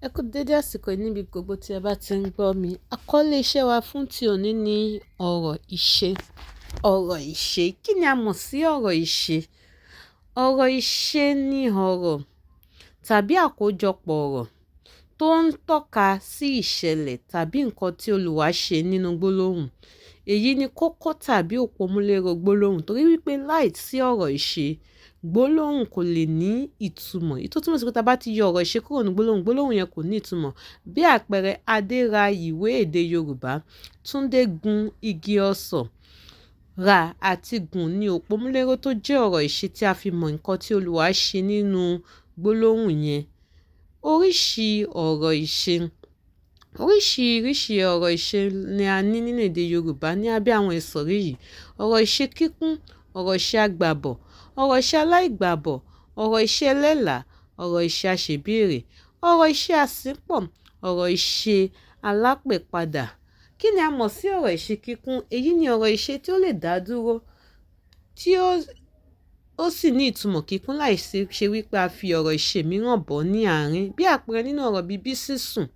Ẹ kú dédé àsìkò yìí níbi gbogbo tí ẹ bá ti ń gbọ́ mi. Àkọ́lé iṣẹ́ wa fún ti òní ni ọ̀rọ̀ ìṣe. Ọ̀rọ̀ ìṣe. Kí ni a mọ̀ sí ọ̀rọ̀ ìṣe? Ọ̀rọ̀ ìṣe ni ọ̀rọ̀ tàbí àkójọpọ̀ ọ̀rọ̀ tó ń tọ́ka sí ìṣẹ̀lẹ̀ tàbí nǹkan tí Olúwa ṣe nínú gbólóhùn. Èyí ni kókó tàbí òpómúléró gbólóhùn torí wípé láìsí ọ̀rọ̀ ìṣe, gbólóhùn kò lè ní ìtumọ̀. Èyí tó túmọ̀ sí pé tá bá ti yọ ọ̀rọ̀ ìṣe kúrò ní gbólóhùn, gbólóhùn yẹn kò ní ìtumọ̀. Bí àpẹẹrẹ, Adé ra ìwé èdè Yorùbá, Túndé gun igi ọsàn. Ra àti gùn ni òpómúléró tó jẹ́ ọ̀rọ̀ ìṣe tí a fi mọ nǹkan tí Olúwa ṣe nínú gbólóhùn yẹn. Oríṣi ọ̀rọ̀ ìṣe. Oríṣiríṣi ọ̀rọ̀ ìṣe ni a ní nínú èdè Yorùbá ní abẹ́ àwọn ìsọ̀rí yìí. Ọ̀rọ̀ ìṣe kíkún, ọ̀rọ̀ ìṣe àgbàbọ̀, ọ̀rọ̀ ìṣe aláìgbàbọ̀, ọ̀rọ̀ ìṣe ẹlẹ́là, ọ̀rọ̀ ìṣe aṣèbéèrè, ọ̀rọ̀ ìṣe àsìnpọ̀, ọ̀rọ̀ ìṣe alápèpadà. Kí ni a mọ̀ sí ọ̀rọ̀ ìṣe kíkún? Èyí ni ọ̀rọ̀ ìṣe tí ó lè dá dúró, tí ó sì ní ìtumọ̀ kíkún láìsí ṣe wípé a fi ọ̀rọ̀ ìṣe mìíràn bọ̀ ní àárín. Bí àpẹẹrẹ nínú ọ̀rọ̀ bíi Bísí sùn.